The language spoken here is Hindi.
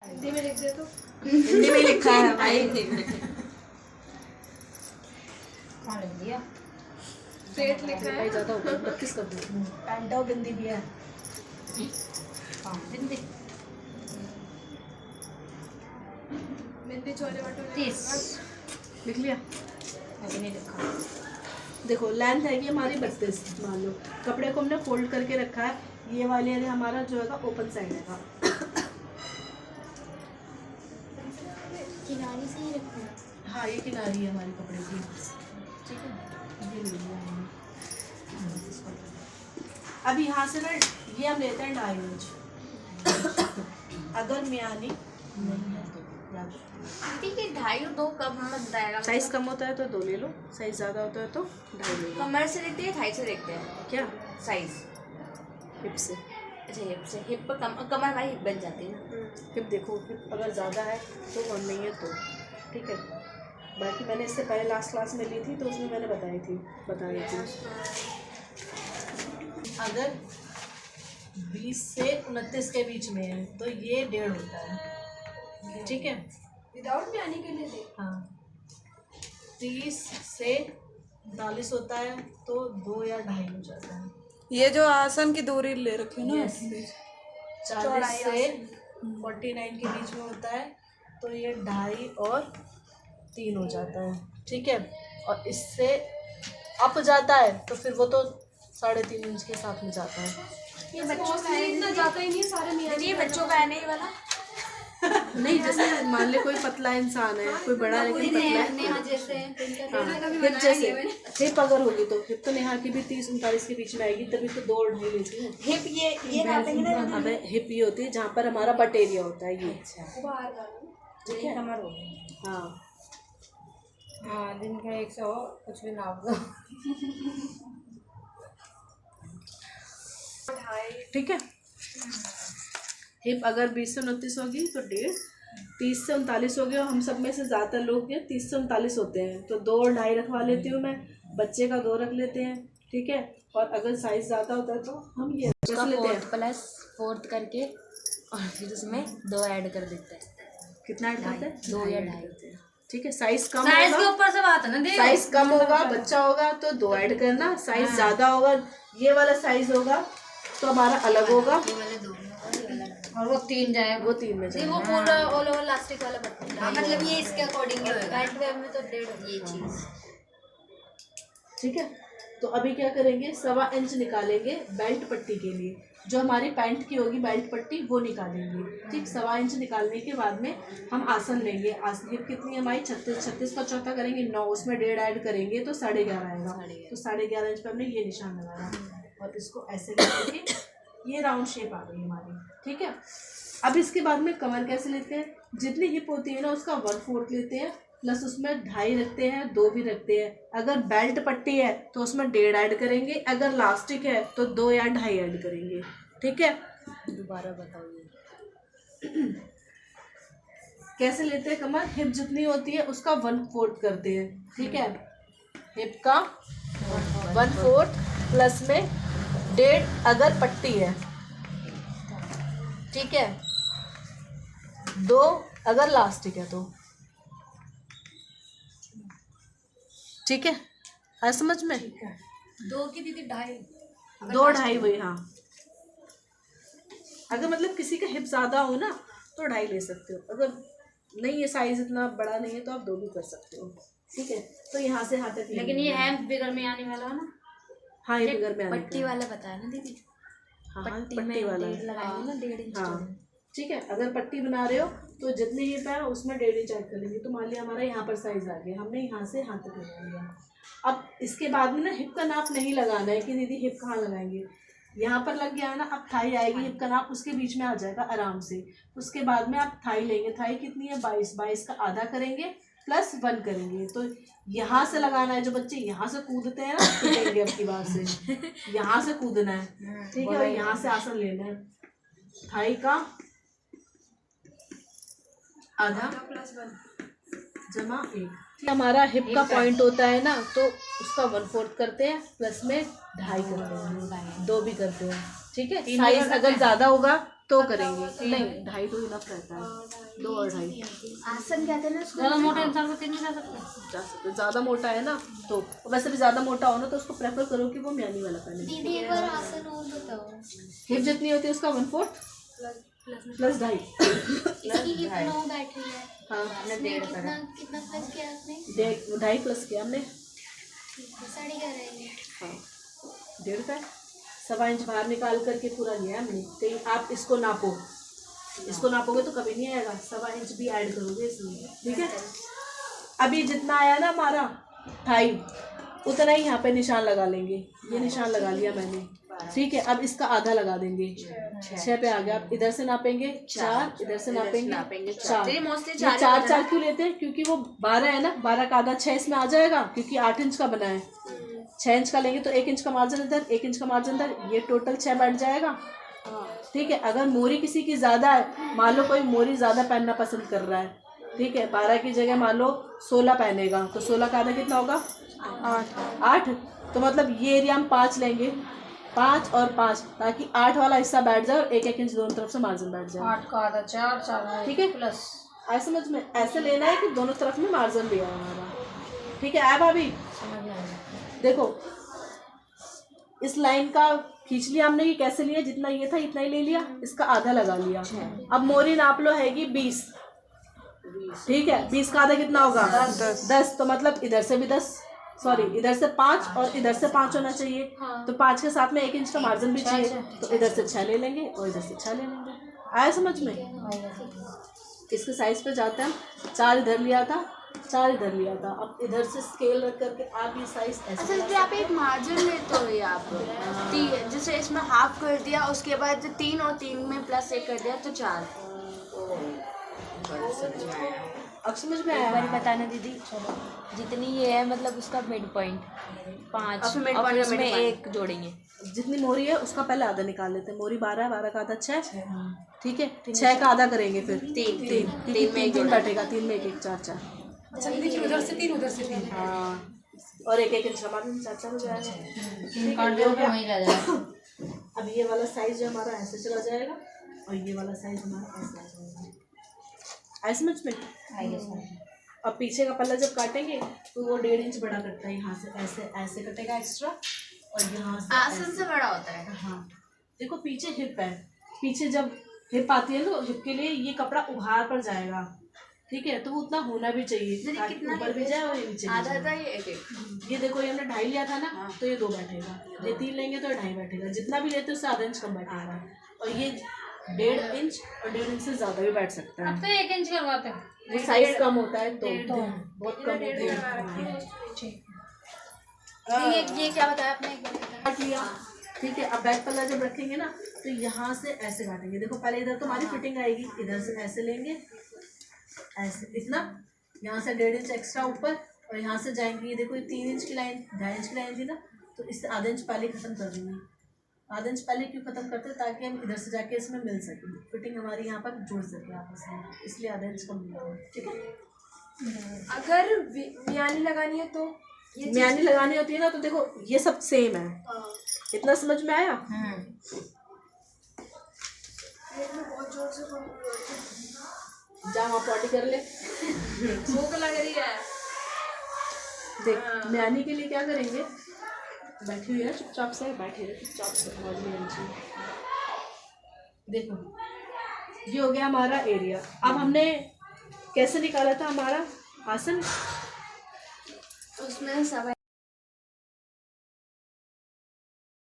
हिंदी में लिख दे तो। हिंदी में लिखा है भाई। कहाँ लिख दिया? स्ट्रेट लिखा है। ज़्यादा हो गया, 32 कर दो। पैंट और बिंदी भी है। हाँ बिंदी। बिंदी छोले भटूरे 30 लिख लिया? अभी नहीं लिखा। देखो लेंथ है कि हमारी 32 मान लो। कपड़े को हमने फोल्ड करके रखा है। ये वाले हमारा जो है ओपन साइड है। किनारी से ही रखना है। हाँ ये किनारी है हमारे कपड़े की। ठीक है, ये ले लिया हमने। अब यहाँ से ना ये हम लेते हैं 2.5 इंच। अगर म्यानी नहीं है तो ठीक है, 2.5 और 2 कम मत जाएगा। साइज कम होता है तो 2 ले लो, साइज ज़्यादा होता है तो 2.5 ले लो। कमर से देखते हैं, थाई से देखते हैं क्या साइज? हिप से। अच्छा हिप से। हिप पर कमर हमारी हिप बन जाती है ना। हिप देखो, हिप अगर ज़्यादा है तो और नहीं है तो ठीक है। बाकी मैंने इससे पहले लास्ट क्लास में ली थी तो उसमें मैंने बताई थी। अगर 20 से 29 के बीच में है तो ये 1.5 होता है। ठीक है, विदाउट भी आने के लिए दे। हाँ 30 से 39 होता है तो 2 या 2.5 हो जाता है। ये जो आसन की दूरी ले रखी है ना, 40 से 49 के बीच में होता है तो ये 2.5 और 3 हो जाता है। ठीक है, और इससे अप जाता है तो फिर वो तो 3.5 इंच के साथ में जाता है। ये बच्चों का है, इतना जाता ही नहीं है सारे मियाँ। ये बच्चों का है नहीं वाला। नहीं, जैसे मान ले कोई पतला इंसान है, कोई बड़ा लेकिन पतला है। नेहा जैसे हिप जैसे हिप अगर होगी तो हिप तो नेहा की भी 30-39 के बीच में आएगी, तभी तो 2 और 2.5 लेती है। हिप ये नापेंगे ना। हमें हिप ये होती है जहाँ पर हमारा बट एरिया होता है ये। ठीक है, कमर हो गई। हाँ हाँ दिन का 100 कुछ भी नाप दो। ठीक है, हिप अगर 20 से 29 होगी तो 1.5, 30 से 39 हो गया। हम सब में से ज़्यादातर लोग 30 से 39 होते हैं तो 2 और 2.5 रखवा लेती हूँ मैं। बच्चे का 2 रख लेते हैं। ठीक है, और अगर साइज ज़्यादा होता है तो हम ये रख लेते हैं +4 करके और फिर उसमें 2 ऐड कर देते हैं। कितना ऐड करते हैं? 2 या 2.5। ठीक है, साइज कम साइज होगा, के ऊपर से बात है ना। देख साइज कम होगा, बच्चा होगा तो 2 ऐड करना। साइज ज़्यादा होगा, ये वाला साइज होगा तो हमारा अलग होगा ये वाले 2 और वो 3 जाए। वो 3 में जाएगा। वो पूरा ऑल ओवर लास्टिक वाला बटन। मतलब ये इसके अकॉर्डिंग ही होगा। पैंट वेयर में तो 1.5 ये चीज़। ठीक है, तो अभी क्या करेंगे, 1.25 इंच निकालेंगे बेल्ट पट्टी के लिए। जो हमारी पैंट की होगी बेल्ट पट्टी वो निकालेंगे। ठीक, 1.25 इंच निकालने के बाद में हम आसन लेंगे। आसन हिप कितनी हमारी 36 का चौथा करेंगे 9, उसमें 1.5 ऐड करेंगे तो 11.5 आएगा। तो 11.5 इंच पर हमने ये निशान लगाया और इसको ऐसे करके ये राउंड शेप आ गई हमारी। ठीक है, अब इसके बाद में कमर कैसे लेते हैं, जितनी हिप होती है ना उसका 1/4 लेते हैं, प्लस उसमें 2.5 रखते हैं, 2 भी रखते हैं। अगर बेल्ट पट्टी है तो उसमें 1.5 ऐड करेंगे, अगर लास्टिक है तो 2 या 2.5 ऐड करेंगे। ठीक है, दोबारा बताइए कैसे लेते हैं कमर। हिप जितनी होती है उसका 1/4 करते हैं। ठीक है, हिप का 1/4 प्लस में 1.5 अगर पट्टी है। ठीक है, 2 अगर लास्टिक है तो। ठीक है, है समझ में? 2 की दीदी 2.5। 2-2.5 वही। हाँ, अगर मतलब किसी का हिप ज़्यादा हो ना तो 2.5 ले सकते हो। अगर नहीं है साइज इतना बड़ा नहीं है तो आप 2 भी कर सकते हो। ठीक है, तो यहाँ से हाथ तक। लेकिन ये है बिगर में आने वाला है ना। हाँ, ये बिगर में आने पट्टी वाला बताया ना दीदी। हाँ, पट्टी पट्टी वाला है। लगाएंगे ना 1.5 इंच। हाँ ठीक है, अगर पट्टी बना रहे हो तो जितनी हिप है उसमें 1.5 इंच ऐड कर लेंगे। तो मान लिया हमारा यहाँ पर साइज आ गया, हमने यहाँ से हाथ तक लगा लिया। अब इसके बाद में ना हिप का नाप नहीं लगाना है कि दीदी हिप कहाँ लगाएंगे, यहाँ पर लग गया है ना। अब थाई आएगी, हिप का नाप उसके बीच में आ जाएगा आराम से। उसके बाद में आप थाई लेंगे। थाई कितनी है? 22 का आधा करेंगे प्लस 1 करेंगे। तो यहाँ से लगाना है। जो बच्चे यहाँ से कूदते हैं ना कूदेंगे अब की बार से, यहाँ से कूदना है। ठीक है, और यहाँ से आसन लेना है। थाई का आधा जमा 1 हमारा हिप का पॉइंट होता है ना, तो उसका 1/4 करते हैं, प्लस में 2.5 करते हैं, 2 भी करते हैं। ठीक है, साइज अगर ज़्यादा होगा तो करेंगे, नहीं 2.5 तो इनफ रहता है, 2 और 2.5। आसन कहते हैं ना उसको। ज़्यादा मोटा इंसान को 3 नहीं जा सकते। जा सकते, ज़्यादा मोटा है ना तो वैसे भी ज़्यादा मोटा हो ना तो उसको प्रेफर करो कि वो म्यानी वाला पहने। दीदी एक बार आसन और बताओ। हिप जितनी होती है उसका 1/4 प्लस 2.5। इसकी हिप 9 बैठ रही है। हाँ, कितना प्लस किया आपने? 2.5 प्लस किया हमने। 11.5 रहेंगे। हाँ, 1.5 का 1.25 इंच बाहर निकाल करके पूरा लिया हमने। तो आप इसको नापो, इसको नापोगे तो कभी नहीं आएगा, 1.25 इंच भी ऐड करोगे इसमें, ठीक है। अभी जितना आया ना हमारा 2.5, उतना ही यहाँ पे निशान लगा लेंगे। ये निशान लगा लिया मैंने, ठीक है। अब इसका आधा लगा देंगे, 6 पे आ गया। अब इधर से नापेंगे 4, इधर से नापेंगे 4। ये 4 क्यों लेते हैं? क्योंकि वो 12 है ना, 12 का आधा 6 इसमें आ जाएगा, क्योंकि 8 इंच का बना है। 6 इंच का लेंगे तो 1 इंच का मार्जिन इधर, 1 इंच का मार्जिन इधर, ये टोटल 6 बैठ जाएगा, ठीक है। अगर मोरी किसी की ज़्यादा है, मान लो कोई मोरी ज़्यादा पहनना पसंद कर रहा है, ठीक है, 12 की जगह मान लो 16 पहनेगा, तो 16 का आधा कितना होगा? 8। तो मतलब ये एरिया हम 5 लेंगे, 5 और 5, ताकि 8 वाला हिस्सा बैठ जाए और 1-1 इंच दोनों तरफ से मार्जिन बैठ जाए। 8 का आधा 4 ठीक है, प्लस। ऐसे समझ में ऐसे लेना है कि दोनों तरफ में मार्जिन भी है हमारा, ठीक है। आया भाभी? देखो इस लाइन का खींच लिया हमने, ये कैसे लिया? जितना ये था इतना ही ले लिया, इसका आधा लगा लिया। अब मोरी नाप लो हैगी 20, ठीक है। 20 का आधा कितना होगा? 10। तो मतलब इधर से भी 10, सॉरी इधर से 5 और इधर से 5 होना चाहिए। तो 5 के साथ में 1 इंच का मार्जिन भी चाहिए, तो इधर से 6 ले लेंगे और इधर से 6 ले लेंगे। आया समझ में? इसके साइज पे जाते हैं हम। 4 इधर लिया था, 4 इधर लिया था। अब इधर से स्केल रख करके आप ये साइज ऐसे। अच्छा, इसलिए आप एक मार्जिन लेते हो या आप जैसे इसमें हाफ कर दिया, उसके बाद 3 और 3 में प्लस 1 कर दिया तो 4। अब समझ में आया? बारी बताना दीदी, जितनी ये है मतलब उसका मिड पॉइंट 5 और फिर उसमें 1 जोड़ेंगे। जितनी मोरी है उसका पहले आधा निकाल लेते हैं। मोरी 12 है, 12 का आधा 6, ठीक है। 6 का आधा करेंगे फिर 3 में 1 बैठेगा, 3 में 1 4 4। अच्छा दीदी, उधर से 3 उधर से 3। हाँ, और 1-1 इंच का मार्जिन 4 हो जाएगा। अब ये वाला साइज जो हमारा ऐसे चला जाएगा और ये वाला साइज हमारा ऐसे आ जाएगा। ऐसे समझ में? अब पीछे का पल्ला जब काटेंगे तो वो 1.5 इंच बड़ा कटता है, यहाँ से ऐसे ऐसे कटेगा एक्स्ट्रा, और यहाँ से आसन से बड़ा होता है। हाँ, देखो पीछे हिप है, पीछे जब हिप आती है तो हिप के लिए ये कपड़ा उभार पर जाएगा, ठीक है। तो वो उतना होना भी चाहिए, ऊपर भी जाए और ये नीचे भी जाए। ये देखो ये हमने 2.5 लिया था ना, तो ये 2 बैठेगा। ये 3 लेंगे तो 2.5 बैठेगा। जितना भी लेते हैं उससे आधा इंच कम बैठेगा। और ये 1.5 इंच और 1.5 इंच से ज़्यादा भी बैठ सकता है। अब तो 1 इंच करवाते हैं, वो साइज कम होता है तो बहुत कम होता है। ये क्या बताया आपने? एक बार काट लिया, ठीक है। अब बैक पल्ला जब रखेंगे ना तो यहाँ से ऐसे काटेंगे। देखो पहले इधर तो हमारी फिटिंग आएगी, इधर से ऐसे लेंगे, ऐसे इतना, यहाँ से 1.5 इंच एक्स्ट्रा ऊपर, और यहाँ से जाएंगे। ये देखो ये 3 इंच की लाइन, 2.5 इंच की लाइन थी ना, तो इससे आधा इंच पहले खत्म कर देंगे। आधा इंच पहले क्यों खत्म करते हैं? ताकि हम इधर से जाके इसमें मिल सके, फिटिंग हमारी यहाँ पर जुड़ सके आपस में, इसलिए आधा इंच कम लिया है, ठीक है। अगर म्यानी लगानी है तो म्यानी लगानी होती है ना तो देखो ये सब सेम है। इतना समझ में आया? बहुत जोर से जा वहाँ पॉटी कर ले। भूख लग रही है। देख म्यानी के लिए क्या करेंगे? बैठी हुई है चुपचाप से, बैठी है चुपचाप से। देखो ये हो गया हमारा एरिया। अब हमने कैसे निकाला था हमारा आसन? उसमें सब